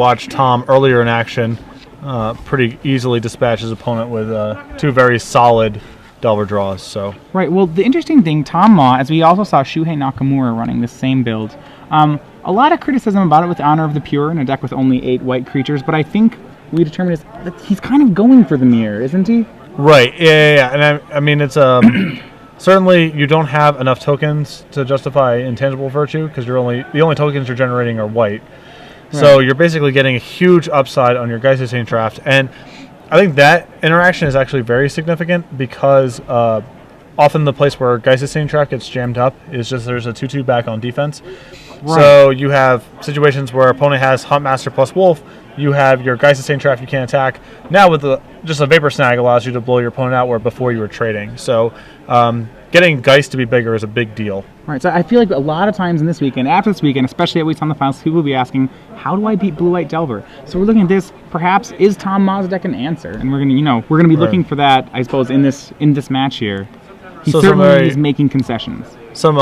watched Tom earlier in action pretty easily dispatch his opponent with 2 very solid Delver draws. So right. Well, the interesting thing, Tom Ma, as we also saw Shuhei Nakamura running the same build. A lot of criticism about it with Honor of the Pure in a deck with only 8 white creatures, but I think we determined is that he's kind of going for the mirror, isn't he? Right. Yeah. And I mean, it's certainly you don't have enough tokens to justify intangible virtue because the only tokens you're generating are white. Right. So you're basically getting a huge upside on your Geist Chain Draft, and I think that interaction is actually very significant because often the place where Geist Chain Draft gets jammed up is just there's a 2/2 back on defense. Right. So you have situations where opponent has Huntmaster plus Wolf, you have your Geist Chain Draft you can't attack. Now with just a Vapor Snag allows you to blow your opponent out where before you were trading. So getting Geist to be bigger is a big deal. Right, so I feel like a lot of times in this weekend, after this weekend, especially at least on the finals, people will be asking, how do I beat Blue-White Delver? So we're looking at this, perhaps, is Tom Ma's deck an answer? And we're gonna be looking for that, I suppose, in this match here. He certainly is making concessions. Some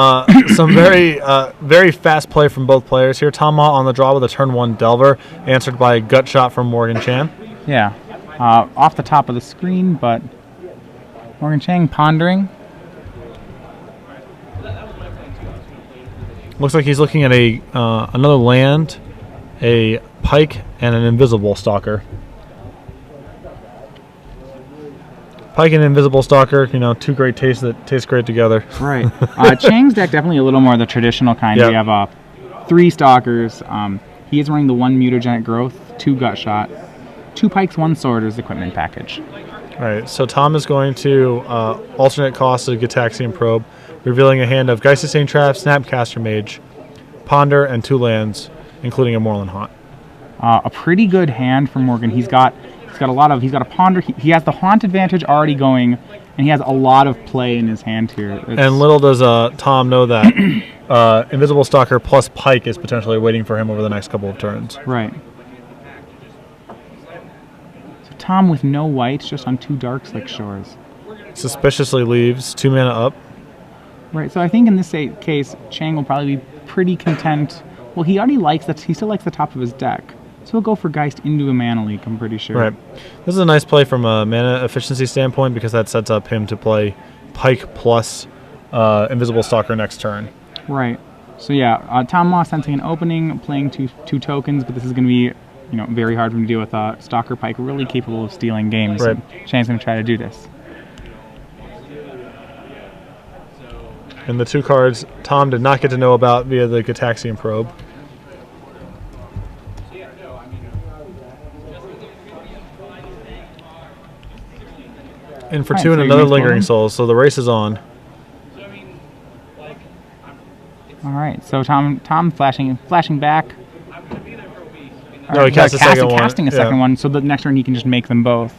very fast play from both players here. Tom Ma on the draw with a turn 1 Delver, answered by a gut shot from Morgan Chan. Yeah, off the top of the screen, but Morgan Chang pondering. Looks like he's looking at another land, a Pike, and an Invisible Stalker. Pike and Invisible Stalker, 2 great tastes that taste great together. Right. Chang's deck definitely a little more the traditional kind. Yep. We have 3 Stalkers. He is running the 1 Mutagenic Growth, 2 Gut Shot, 2 Pikes, 1 Sword as equipment package. All right, so Tom is going to alternate cost of Gitaxian Probe, revealing a hand of Geist Chain Trap, Snapcaster Mage, Ponder, and 2 lands, including a Moorland Haunt. A pretty good hand for Morgan. He's got a Ponder. He has the Haunt advantage already going, and he has a lot of play in his hand here. And little does Tom know that Invisible Stalker plus Pike is potentially waiting for him over the next couple of turns. Right. So Tom with no whites, just on 2 Darkslick Shores. Suspiciously leaves 2 mana up. Right, so I think in this case, Chang will probably be pretty content. Well, he still likes the top of his deck. So he'll go for Geist into a mana leak, I'm pretty sure. Right. This is a nice play from a mana efficiency standpoint because that sets up him to play Pike plus Invisible Stalker next turn. Right. So yeah, Tom Ma sensing an opening, playing two tokens, but this is going to be very hard for him to deal with Stalker Pike, really capable of stealing games. Right. So Chang's going to try to do this. And the 2 cards Tom did not get to know about via the Gitaxian Probe. And for 2 and another Lingering Souls, so the race is on. All right, so Tom flashing back. No, he cast casting a second one, so the next turn he can just make them both.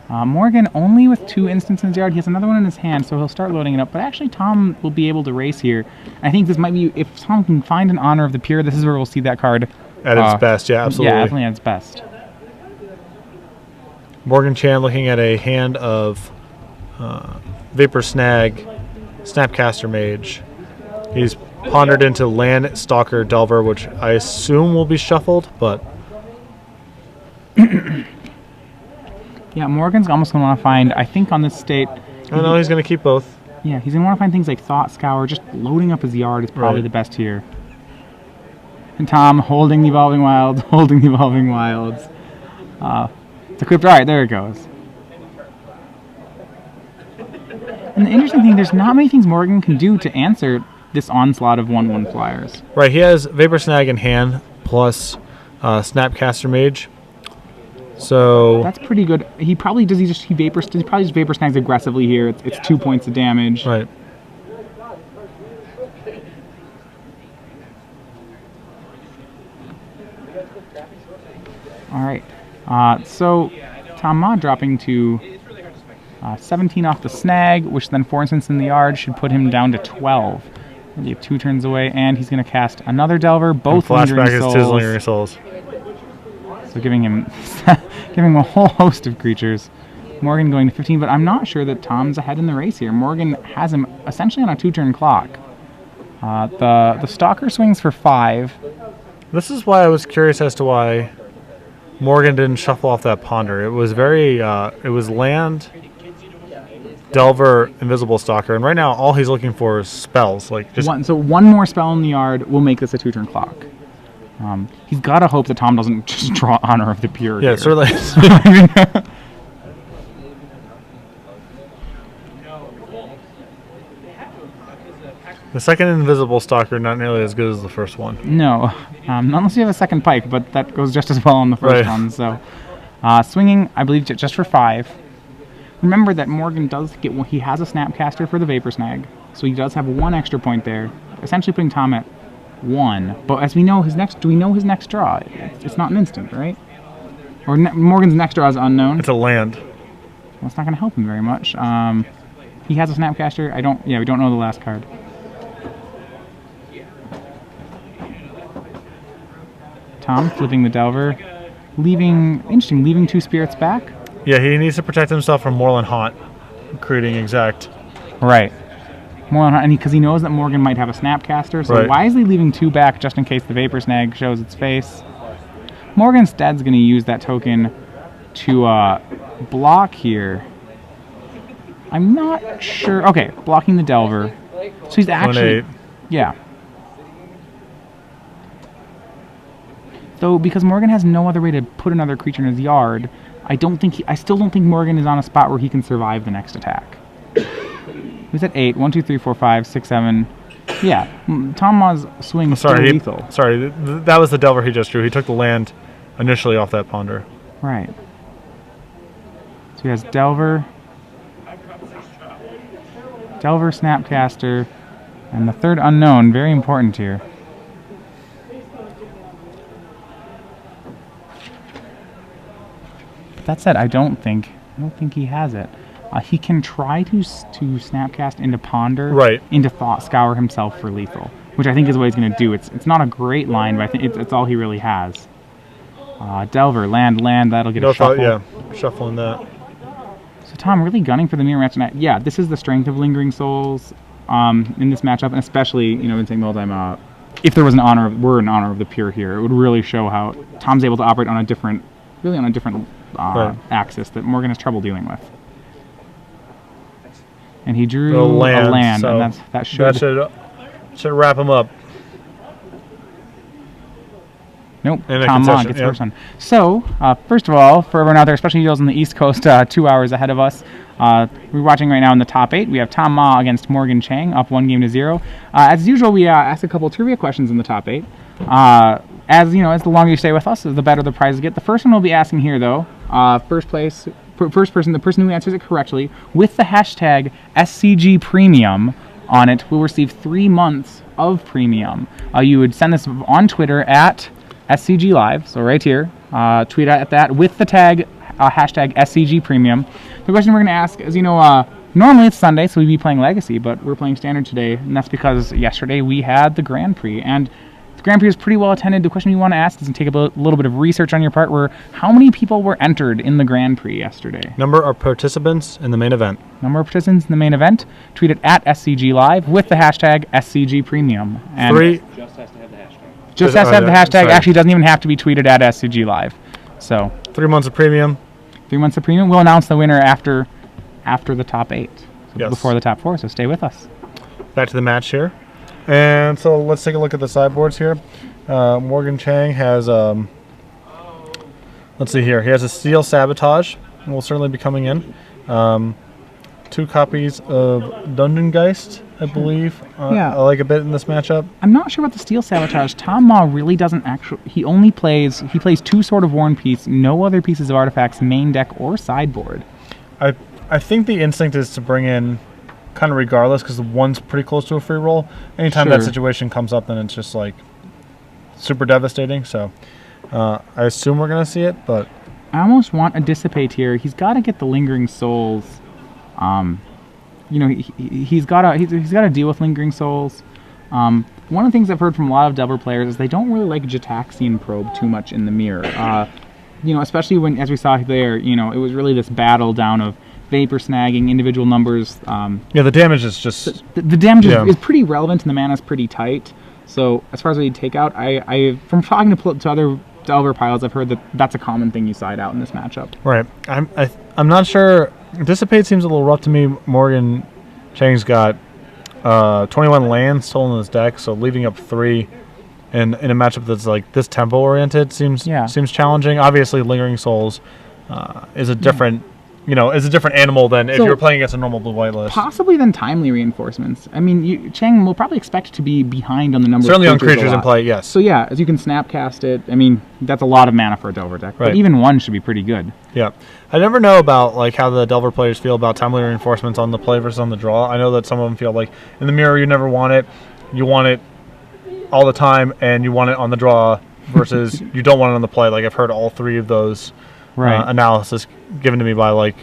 Morgan only with 2 instants in his yard. He has another one in his hand, so he'll start loading it up. But actually, Tom will be able to race here. I think this might be, if Tom can find an Honor of the Pure, this is where we'll see that card at its best. Yeah, absolutely. Yeah, definitely at its best. Morgan Chan looking at a hand of Vapor Snag, Snapcaster Mage. He's pondered into Land, Stalker, Delver, which I assume will be shuffled, but... Yeah, Morgan's almost going to want to find, I think on this state... Oh, no, he's going to keep both. Yeah, he's going to want to find things like Thought Scour. Just loading up his yard is probably the best here. And Tom holding the Evolving Wilds, holding the Evolving Wilds. It's equipped. All right, there it goes. And the interesting thing, there's not many things Morgan can do to answer this onslaught of 1/1 flyers. Right, he has Vapor Snag in hand plus Snapcaster Mage. So that's pretty good. He probably just Vapor Snags aggressively here. It's 2 points of damage. Right. All right. So Tom Ma dropping to 17 off the snag, which then 4 instants in the yard should put him down to 12. You have 2 turns away, and he's going to cast another Delver, both Lingering Souls. Flashback is Lingering Souls. So giving him a whole host of creatures. Morgan going to 15, but I'm not sure that Tom's ahead in the race here. Morgan has him essentially on a 2-turn clock. The Stalker swings for 5. This is why I was curious as to why Morgan didn't shuffle off that Ponder. It was very, it was land, Delver, Invisible Stalker, and right now all he's looking for is spells. Like just So one more spell in the yard will make this a 2-turn clock. He's got to hope that Tom doesn't just draw Honor of the Pure. Yeah, here. certainly. The second Invisible Stalker not nearly as good as the first one. No, not unless you have a second pike, but that goes just as well on the first one. So, swinging, I believe, just for 5. Remember that Morgan does get, he has a Snapcaster for the Vapor Snag, so he does have 1 extra point there, essentially putting Tom at 1. But as we know, do we know his next draw? It's not an instant, right? Or Morgan's next draw is unknown. It's a land. Well, it's not going to help him very much. He has a Snapcaster. We don't know the last card. Tom flipping the Delver, leaving 2 spirits back. Yeah, he needs to protect himself from Moreland Haunt, creating exact. Right. Moreland Haunt, and because he knows that Morgan might have a Snapcaster, so wisely leaving 2 back just in case the Vapor Snag shows its face. Morgan instead's going to use that token to block here. I'm not sure. Okay, blocking the Delver. So he's actually... 1/8. Yeah. Though, because Morgan has no other way to put another creature in his yard, I still don't think Morgan is on a spot where he can survive the next attack. He's at 8. 1, 2, 3, 4, 5, 6, 7. Yeah, Tom Ma's swing is still lethal. That was the Delver he just drew. He took the land initially off that Ponder. Right. So he has Delver, Snapcaster, and the third unknown, very important here. But that said, I don't think he has it. He can try to Snapcast into Ponder, into Thought Scour himself for lethal, which I think is what he's going to do. It's not a great line, but I think it's all he really has. Delver, land, that'll get a shuffle. Yeah, shuffling that. So Tom really gunning for the mirror match, and yeah, this is the strength of Lingering Souls in this matchup, and especially, been saying the whole time, if there was an honor of the Pure here, it would really show how Tom's able to operate on a different axis that Morgan has trouble dealing with. And he drew a land, so and that should wrap him up. Nope, Tom Ma gets the first one. So, first of all, for everyone out there, especially those on the East Coast, 2 hours ahead of us, we're watching right now in the top 8. We have Tom Ma against Morgan Chang, up 1-0. As usual, we ask a couple trivia questions in the top 8. As the longer you stay with us, the better the prizes get. The first one we'll be asking here, though, the person who answers it correctly, with the hashtag SCG Premium on it, will receive 3 months of premium. You would send this on Twitter at SCG Live, so right here, tweet at that with the tag hashtag SCG Premium. The question we're going to ask is, normally it's Sunday, so we'd be playing Legacy, but we're playing Standard today, and that's because yesterday we had the Grand Prix, and the Grand Prix was pretty well attended. The question you want to ask is to take a little bit of research on your part, where how many people were entered in the Grand Prix yesterday? Number of participants in the main event. Tweet it at SCG Live with the hashtag SCG Premium. And 3. Just has to have the hashtag. Sorry. Actually, doesn't even have to be tweeted at SCG Live. So 3 months of premium. 3 months of premium. We'll announce the winner after the top 8. Yes. Before the top 4. So stay with us. Back to the match here, and so let's take a look at the sideboards here. Morgan Chang has let's see here. He has a Steel Sabotage, and will certainly be coming in. 2 copies of Dungeon Geist, I believe. I like a bit in this matchup. I'm not sure about the Steel Sabotage. Tom Ma really doesn't actually... He plays 2 Sword of War and Peace, no other pieces of artifacts, main deck, or sideboard. I think the instinct is to bring in kind of regardless, because the 1's pretty close to a free roll. Anytime that situation comes up, then it's just like super devastating. So I assume we're going to see it, but... I almost want a Dissipate here. He's got to get the Lingering Souls... he's got to deal with Lingering Souls. One of the things I've heard from a lot of Delver players is they don't really like Jataxian Probe too much in the mirror. Especially when, as we saw there, it was really this battle down of Vapor snagging, individual numbers. The damage is just... The damage is pretty relevant and the mana's pretty tight. So as far as what you take out, I from talking to other Delver piles, I've heard that that's a common thing you side out in this matchup. Right. I'm not sure. Dissipate seems a little rough to me. Morgan Chang's got 21 lands still in his deck, so leaving up 3 in a matchup that's like this tempo oriented seems challenging. Obviously, Lingering Souls is a different is a different animal than if you're playing against a normal blue-white list. Possibly than timely reinforcements. I mean, Chang will probably expect to be behind on the number Certainly of creatures. Certainly on creatures in play, yes. So yeah, as you can snapcast it, I mean, that's a lot of mana for a Delver deck. Right. But even 1 should be pretty good. Yeah. I never know about like how the Delver players feel about timely reinforcements on the play versus on the draw. I know that some of them feel like in the mirror you never want it. You want it all the time, and you want it on the draw versus you don't want it on the play. Like I've heard all 3 of those analysis given to me by like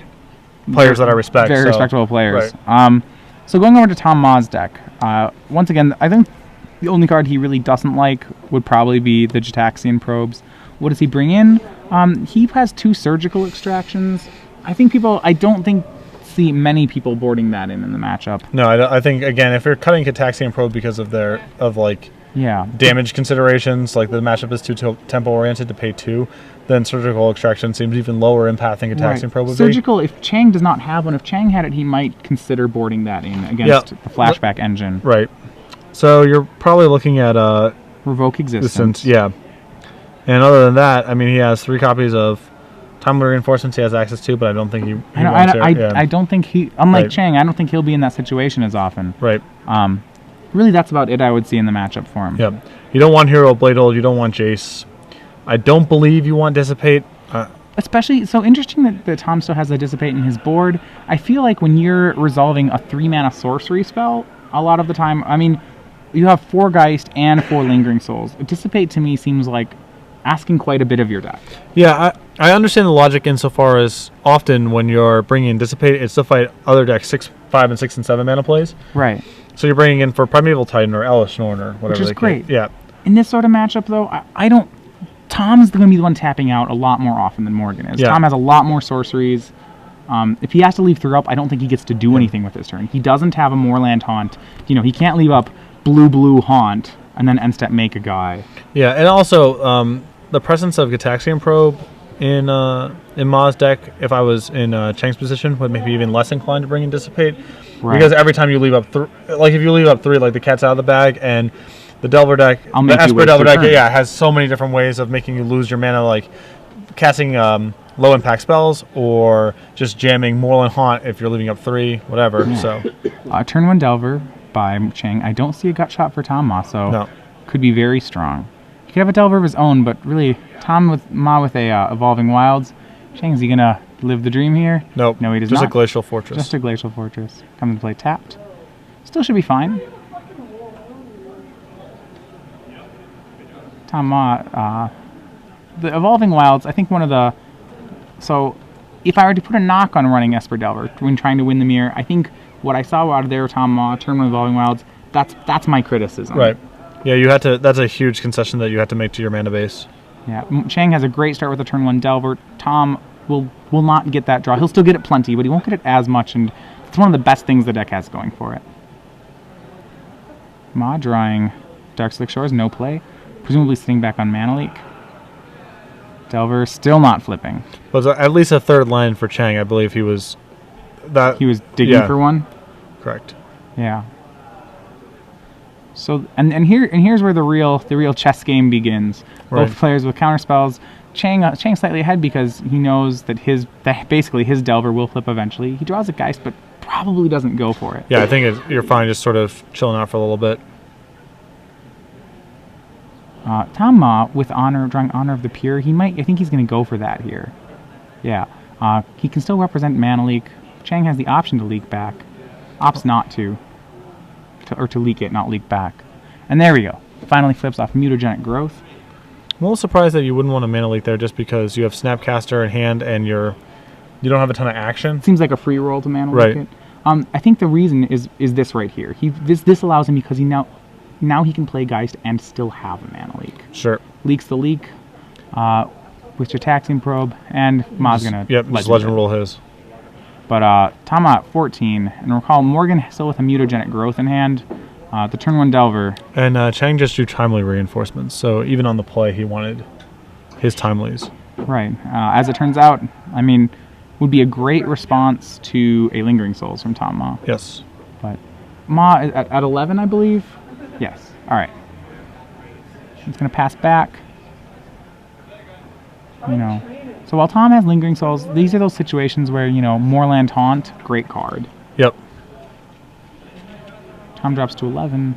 players that I respect. Very respectable players. Right. So going over to Tom Ma's deck, once again, I think the only card he really doesn't like would probably be the Gitaxian Probes. What does he bring in? He has 2 surgical extractions. I don't think see many people boarding that in the matchup. No, I think again, if you're cutting Gitaxian Probe because of damage considerations, like the matchup is too tempo oriented to pay 2, then surgical extraction seems even lower impact than Gitaxian Probe would surgical, if Chang does not have one, if Chang had it, he might consider boarding that in against the flashback engine. Right. So you're probably looking at Revoke Existence. Yeah. And other than that, I mean, he has 3 copies of timely reinforcements he has access to, but I don't think he wants it. I don't think he, unlike Chang, I don't think he'll be in that situation as often. Right. Really, that's about it I would see in the matchup for him. Yeah. You don't want Hero Bladehold, you don't want Jace. I don't believe you want Dissipate. Especially, so interesting that Tom still has a Dissipate in his board. I feel like when you're resolving a 3-mana sorcery spell, a lot of the time, I mean, you have 4 Geist and 4 Lingering Souls. Dissipate to me seems like asking quite a bit of your deck. Yeah, I understand the logic insofar as often when you're bringing in Dissipate, it's to fight other decks 5 and 6 and 7 mana plays. Right. So you're bringing in for Primeval Titan or Elesh Norn or whatever. Which is great. Yeah. In this sort of matchup, though, I don't... Tom's going to be the one tapping out a lot more often than Morgan is. Yeah. Tom has a lot more sorceries. If he has to leave 3 up, I don't think he gets to do anything with his turn. He doesn't have a Moorland Haunt. He can't leave up blue Haunt and then end step make a guy. Yeah, and also the presence of Gitaxian Probe in Ma's deck, if I was in Chang's position, would make me even less inclined to bring in Dissipate. Right. Because every time you leave up if you leave up 3, like the cat's out of the bag, and the Delver deck, the Esper Delver deck, has so many different ways of making you lose your mana, like casting low impact spells or just jamming Moorland Haunt if you're leaving up 3, whatever. Yeah. So turn 1 Delver by Chang. I don't see a gut shot for Tom Ma, so could be very strong. He could have a Delver of his own, but really Tom with Ma with a Evolving Wilds. Chang, is he gonna live the dream here? Nope. No, he does not. Just a Glacial Fortress. Just a Glacial Fortress. Comes to play tapped. Still should be fine. Tom Ma, the Evolving Wilds, I think one of the... So, if I were to put a knock on running Esper Delver when trying to win the mirror, I think what I saw out of there, Tom Ma, turn 1 Evolving Wilds, that's my criticism. Right. Yeah, you had to. That's a huge concession that you had to make to your mana base. Yeah, Chang has a great start with a turn 1 Delver. Tom will not get that draw. He'll still get it plenty, but he won't get it as much, and it's one of the best things the deck has going for it. Ma drawing Darkslick Shores, no play. Presumably sitting back on Mana Leak. Delver still not flipping. It was at least a 3rd line for Chang. I believe he was digging for one. Correct. Yeah. So here's where the real chess game begins. Right. Both players with counter spells. Chang slightly ahead because he knows that basically his Delver will flip eventually. He draws a Geist, but probably doesn't go for it. Yeah, I think you're fine just sort of chilling out for a little bit. Tom Ma with drawing Honor of the Pure. I think he's going to go for that here. Yeah. He can still represent Mana Leak. Chang has the option to leak back. Opts not to leak it, not leak back. And there we go. Finally flips off Mutagenic Growth. I'm a little surprised that you wouldn't want a Mana Leak there just because you have Snapcaster in hand and you don't have a ton of action. Seems like a free roll to Mana Leak it. I think the reason is this right here. This allows him because he now he can play Geist and still have a Mana Leak. Sure. Leaks the leak with your Taxing Probe, and Ma's going to legend roll his. But Tom at 14, and recall Morgan still with a Mutagenic Growth in hand. The turn 1 Delver. And Chang just drew timely reinforcements, so even on the play, he wanted his timelies. Right. As it turns out, I mean, would be a great response to a Lingering Souls from Tom Ma. Yes. But Ma at 11, I believe? Yes. All right. It's going to pass back. You know. So while Tom has Lingering Souls, these are those situations where, you know, Moorland Haunt, great card. Yep. Tom drops to 11.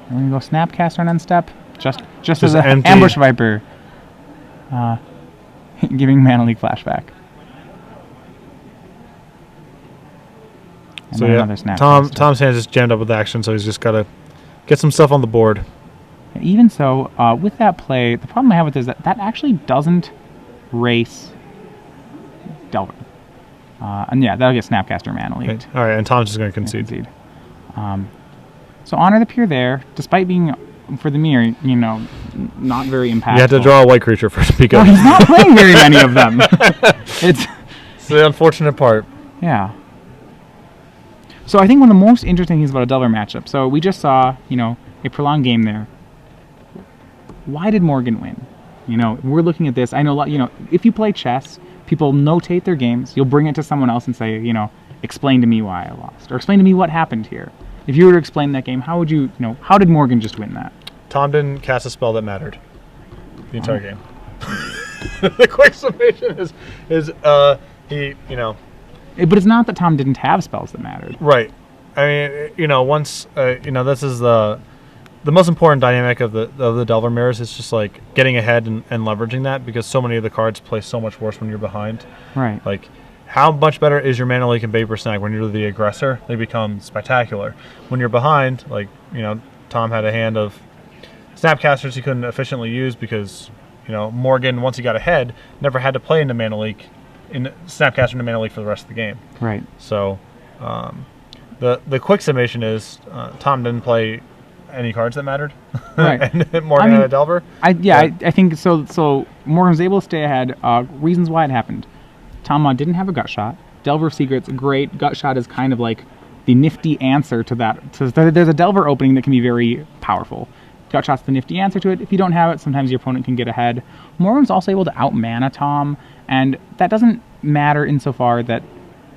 We're going to go Snapcaster on end step. Just as an empty. Ambush Viper. Giving Mana Leak flashback. And So then yeah, another Snapcaster. Tom's hands is jammed up with action, so he's just got to get some stuff on the board. Even so, with that play, the problem I have with it is that actually doesn't race Delver. And yeah, that'll get Snapcaster Mana Leaked. Okay. All right, and Tom's just going to concede. So Honor the Peer there, despite being, for the mirror, you know, not very impactful. You had to draw a white creature first because Well, he's not playing very many of them. It's the unfortunate part. Yeah. So I think one of the most interesting things about a Delver matchup, so we just saw, you know, a prolonged game there. Why did Morgan win? You know, we're looking at this. I know, you know, if you play chess, people notate their games. You'll bring it to someone else and say, you know, explain to me why I lost, or explain to me what happened here. If you were to explain that game, how would you know, how did Morgan just win that? Tom didn't cast a spell that mattered the entire game. The quick summation is he, you know. But it's not that Tom didn't have spells that mattered. Right. I mean, you know, once you know, this is the most important dynamic of the Delver mirrors. Is just like getting ahead and leveraging that, because so many of the cards play so much worse when you're behind. Right. Like, how much better is your Mana Leak and Vapor Snag when you're the aggressor? They become spectacular. When you're behind, like, you know, Tom had a hand of Snapcasters he couldn't efficiently use because, you know, Morgan, once he got ahead, never had to play into Mana Leak, in Snapcaster into Mana Leak for the rest of the game. Right. So, the quick summation is Tom didn't play any cards that mattered. Right. And Morgan had a Delver. I think so. So Morgan was able to stay ahead. Reasons why it happened. Tom didn't have a Gut Shot. Delver of Secrets, great. Gut Shot is kind of like the nifty answer to that. So there's a Delver opening that can be very powerful. Gut Shot's the nifty answer to it. If you don't have it, sometimes your opponent can get ahead. Morgan's also able to out-mana Tom, and that doesn't matter insofar that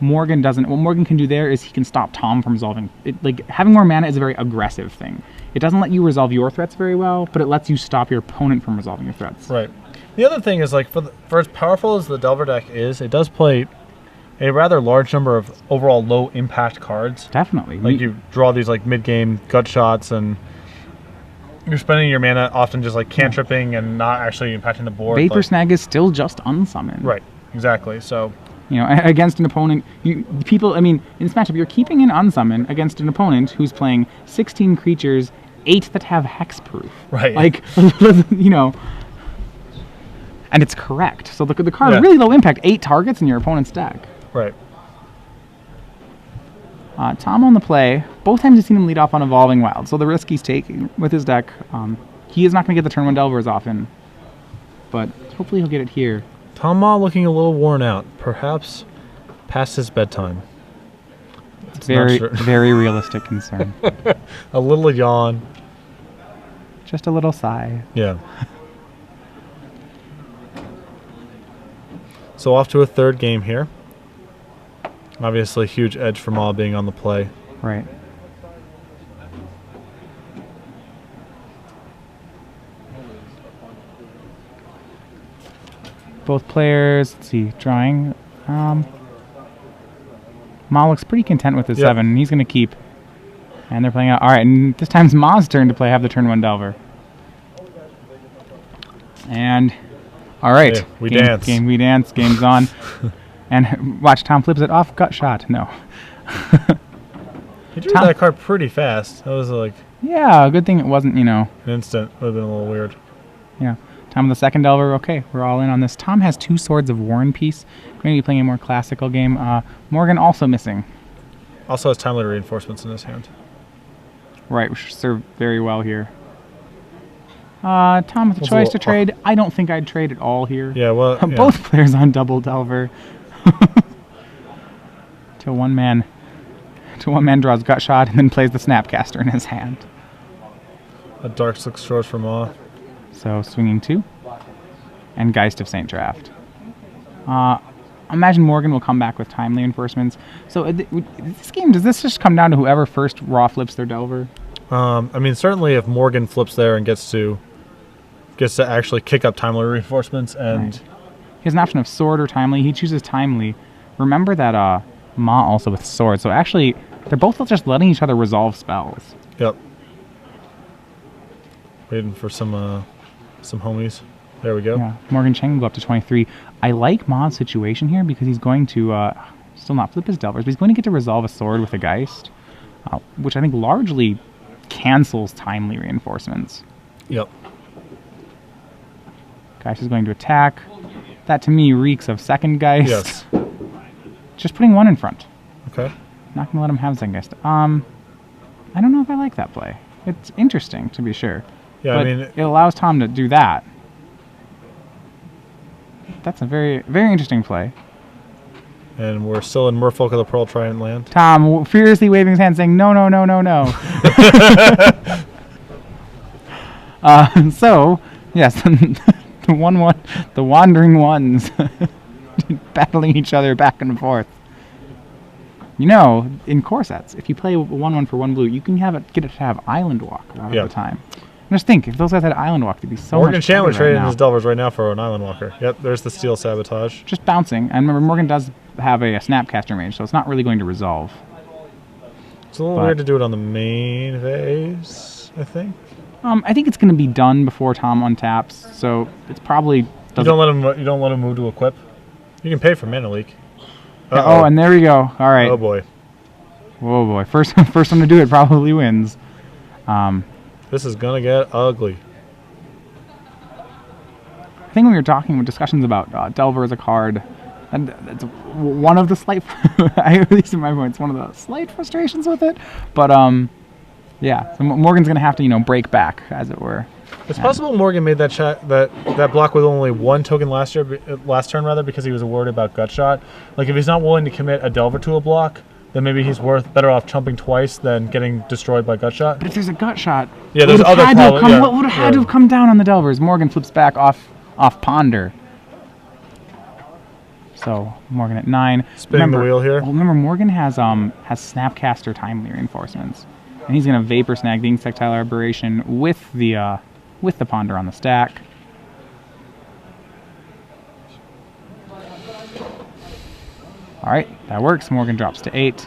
Morgan doesn't. What Morgan can do there is he can stop Tom from resolving. Like, having more mana is a very aggressive thing. It doesn't let you resolve your threats very well, but it lets you stop your opponent from resolving your threats. Right. The other thing is, like, for as powerful as the Delver deck is, it does play a rather large number of overall low impact cards. Definitely. Like, you draw these like mid game gut shots, and you're spending your mana often just like cantripping and not actually impacting the board. Vapor Snag is still just unsummoned. Right. Exactly. So, you know, against an opponent, people. I mean, in this matchup, you're keeping an unsummon against an opponent who's playing 16 creatures, 8 that have hexproof. Right. Like, you know. And it's correct. So the card really low impact, 8 targets in your opponent's deck. Right. Tom on the play. Both times you've seen him lead off on Evolving Wild. So the risk he's taking with his deck, he is not going to get the turn 1 Delver as often. But hopefully he'll get it here. Tom Ma looking a little worn out. Perhaps past his bedtime. It's very realistic concern. A little yawn. Just a little sigh. Yeah. So off to a third game here. Obviously, huge edge for Ma being on the play. Right. Both players, let's see, drawing. Ma looks pretty content with his 7, and he's going to keep. And they're playing out. All right, and this time's Ma's turn to play, have the turn 1 Delver. And, all right. Hey, we dance. We dance. Game's on. And watch, Tom flips it off. Gut Shot. No. He drew that card pretty fast. That was like... Yeah, good thing it wasn't, you know... An instant. Would have been a little weird. Yeah. Tom with the second Delver. Okay, we're all in on this. Tom has 2 Swords of War and Peace. We're going to be playing a more classical game. Morgan also missing. Also has timely reinforcements in his hand. Right, which should serve very well here. Tom with a choice to trade. I don't think I'd trade at all here. Yeah, well... Both players on double Delver. To one man to one-man draws Gut Shot and then plays the Snapcaster in his hand. A Dark Six Shores for Maw. So swinging 2. And Geist of Saint Draft. Imagine Morgan will come back with timely reinforcements. So this game, does this just come down to whoever first raw flips their Delver? I mean, certainly if Morgan flips there and gets to actually kick up timely reinforcements and... Right. He has an option of Sword or Timely. He chooses Timely. Remember that Ma also with Sword. So actually, they're both just letting each other resolve spells. Yep. Waiting for some homies. There we go. Yeah. Morgan Chang will go up to 23. I like Ma's situation here because he's going to still not flip his Delvers, but he's going to get to resolve a Sword with a Geist, which I think largely cancels timely reinforcements. Yep. Geist is going to attack. That to me reeks of second Geist. Yes. Just putting 1 in front. Okay. Not going to let him have second Geist. I don't know if I like that play. It's interesting, to be sure. Yeah, but I mean... it allows Tom to do that. That's a very, very interesting play. And we're still in Merfolk of the Pearl Trident land. Tom furiously waving his hand saying, no, no, no, no, no. So, yes, the Wandering Ones battling each other back and forth. You know, in core sets, if you play 1/1 for 1 blue, you can get it to have Island Walk a lot of the time. And just think, if those guys had Island Walk, they'd be so Morgan much Chang would better trade right in now. his Delvers right now for an Island Walker. Yep, there's the Steel Sabotage. Just bouncing. And remember, Morgan does have a Snapcaster range, so it's not really going to resolve. It's a little weird to do it on the main phase, I think. I think it's going to be done before Tom untaps, so it's probably... You don't let him move to equip? You can pay for Mana Leak. Oh, and there we go. All right. Oh, boy. Whoa, boy. First one to do it probably wins. This is going to get ugly. I think when we were talking with discussions about Delver as a card, and it's one of the slight, at least in my point, it's one of the slight frustrations with it. But yeah, so Morgan's gonna have to break back, as it were. It's possible Morgan made that block with only 1 token last turn rather, because he was worried about Gut Shot. Like if he's not willing to commit a Delver to a block, then maybe he's better off chumping twice than getting destroyed by Gut Shot. But if there's a Gut Shot, yeah, there's other what would have had to have come down on the Delvers? Morgan flips back off Ponder. So Morgan at 9. Spinning the wheel here. Well, remember Morgan has Snapcaster timely reinforcements, and he's gonna Vapor Snag the Insectile Aberration with the Ponder on the stack. All right, that works. Morgan drops to 8.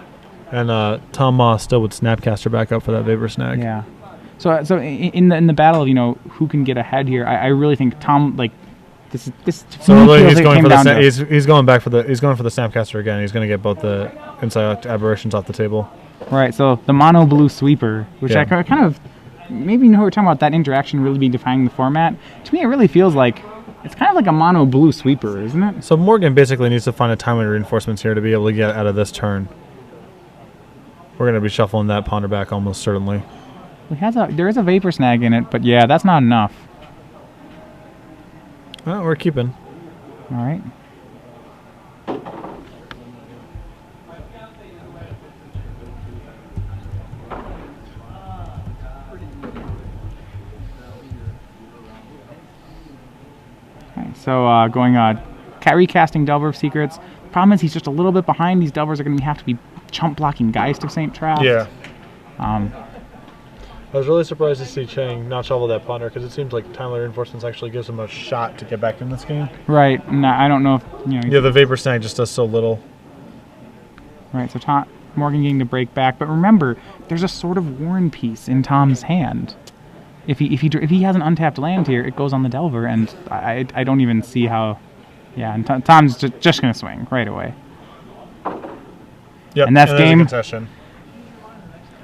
And Tom Ma still would Snapcaster back up for that Vapor Snag. Yeah. So in the battle of who can get ahead here, I really think Tom this. So really he's going for he's going back for the Snapcaster again. He's going to get both the Insect Aberrations off the table. Right. So the mono blue sweeper, which I kind of maybe we're talking about that interaction really be defining the format. To me, it really feels like it's kind of like a mono blue sweeper, isn't it? So Morgan basically needs to find a timely reinforcements here to be able to get out of this turn. We're going to be shuffling that Ponder back almost certainly. There is a Vapor Snag in it, but yeah, that's not enough. Well, we're keeping. All right. So going recasting Delver of Secrets. The problem is he's just a little bit behind. These Delvers are going to have to be chump blocking Geist of Saint Traft. Yeah. I was really surprised to see Chang not shovel that Ponder because it seems like timely reinforcements actually gives him a shot to get back in this game. Right. No, I don't know if Yeah, the Vapor Snag just does so little. Right. So Morgan getting to break back, but remember, there's a sort of Warren piece in Tom's hand. If he has an untapped land here, it goes on the Delver, and I don't even see how. Yeah, and Tom's just gonna swing right away. Yep, and that's game. Concession.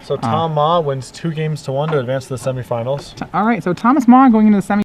So Tom Ma wins 2-1 to advance to the semifinals. All right, so Thomas Ma going into the semifinals.